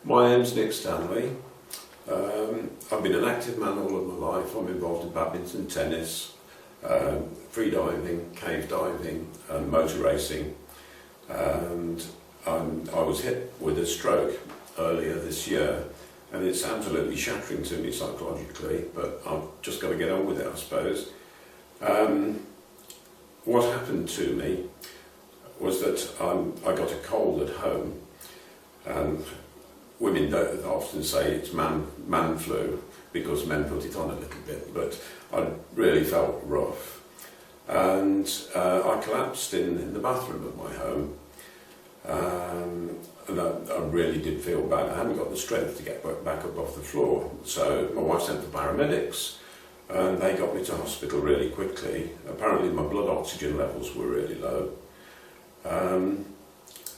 My name's Nick Stanley. I've been an active man all of my life. I'm involved in badminton, tennis, free diving, cave diving and motor racing. And I was hit with a stroke earlier this year, and it's absolutely shattering to me psychologically, but I've just got to get on with it, I suppose. What happened to me was that I got a cold at home, and women don't often say it's man flu because men put it on a little bit, but I really felt rough, and I collapsed in the bathroom of my home, and I really did feel bad. I hadn't got the strength to get back up off the floor, so my wife sent the paramedics and they got me to hospital really quickly. Apparently my blood oxygen levels were really low.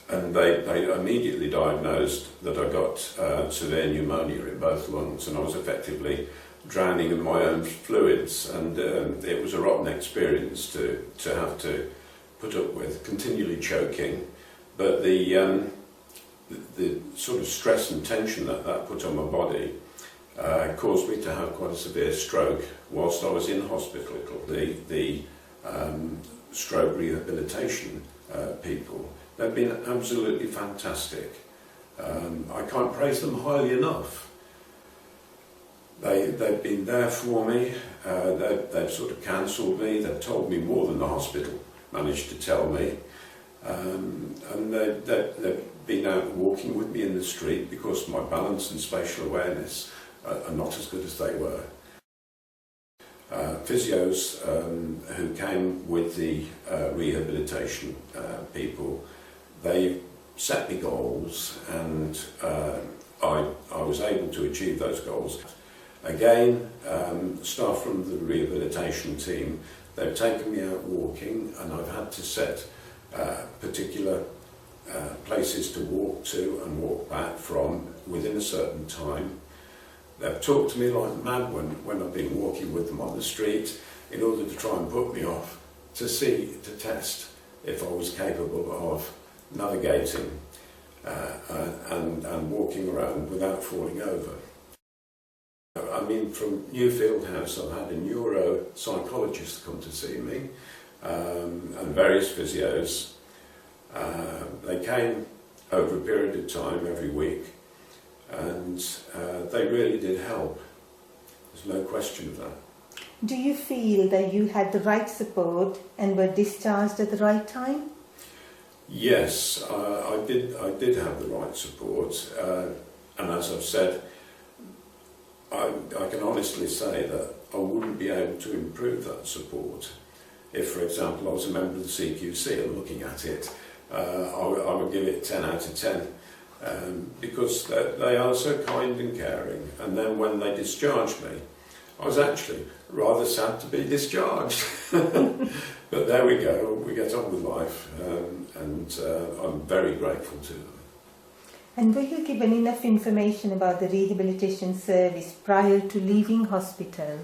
And they immediately diagnosed that I got severe pneumonia in both lungs, and I was effectively drowning in my own fluids, and it was a rotten experience to have to put up with, continually choking. But the sort of stress and tension that put on my body caused me to have quite a severe stroke whilst I was in hospital. The stroke rehabilitation people, they've been absolutely fantastic. I can't praise them highly enough. They've been there for me. They've sort of counselled me. They've told me more than the hospital managed to tell me. And they've been out walking with me in the street because my balance and spatial awareness are not as good as they were. Physios who came with the rehabilitation people, they set me goals, and I was able to achieve those goals. Again, staff from the rehabilitation team, they've taken me out walking, and I've had to set particular places to walk to and walk back from within a certain time. They've talked to me like mad when I've been walking with them on the street in order to try and put me off to test if I was capable of navigating and walking around without falling over. I mean, from Newfield House, I've had a neuropsychologist come to see me, and various physios. They came over a period of time every week, and they really did help. There's no question of that. Do you feel that you had the right support and were discharged at the right time? Yes, I did have the right support, and as I've said, I can honestly say that I wouldn't be able to improve that support if, for example, I was a member of the CQC and looking at it. I would give it 10 out of 10 because they are so kind and caring. And then when they discharged me, I was actually rather sad to be discharged. But there we go, we get on with life, and I'm very grateful to them. And were you given enough information about the rehabilitation service prior to leaving hospital?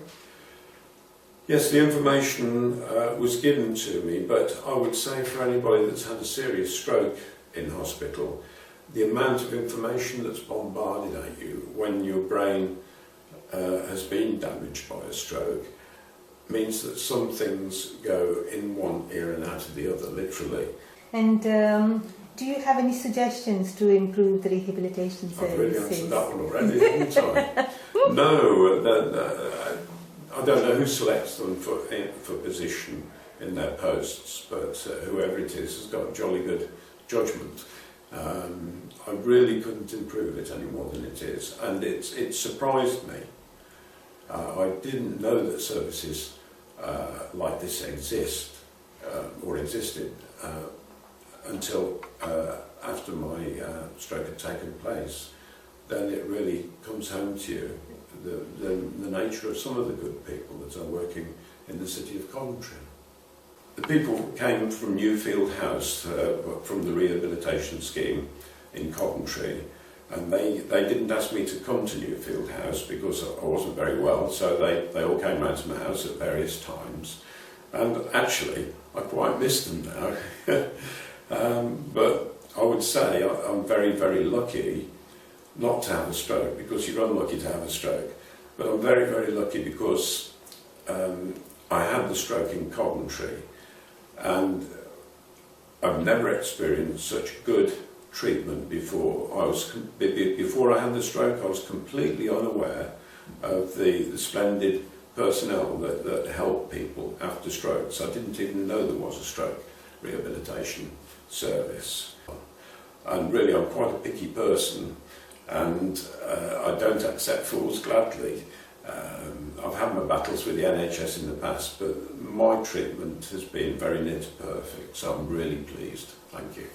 Yes, the information was given to me, but I would say for anybody that's had a serious stroke in hospital, the amount of information that's bombarded at you when your brain has been damaged by a stroke means that some things go in one ear and out of the other, literally. And do you have any suggestions to improve the rehabilitation services? I've really answered that one already, haven't I? No, I don't know who selects them for position in their posts, but whoever it is has got jolly good judgment. I really couldn't improve it any more than it is, and it surprised me. I didn't know that services like this exist or existed until after my stroke had taken place. Then it really comes home to you the nature of some of the good people that are working in the city of Coventry. The people came from Newfield House, from the rehabilitation scheme in Coventry, and they didn't ask me to come to Newfield House because I wasn't very well, so they all came round to my house at various times, and actually I quite miss them now. But I would say I'm very, very lucky not to have a stroke, because you're unlucky to have a stroke. But I'm very, very lucky because I had the stroke in Coventry, and I've never experienced such good treatment before. Before I had the stroke, I was completely unaware of the splendid personnel that help people after strokes. I didn't even know there was a stroke rehabilitation service. And really, I'm quite a picky person, and I don't accept fools gladly. I've had my battles with the NHS in the past, but my treatment has been very near to perfect, so I'm really pleased. Thank you.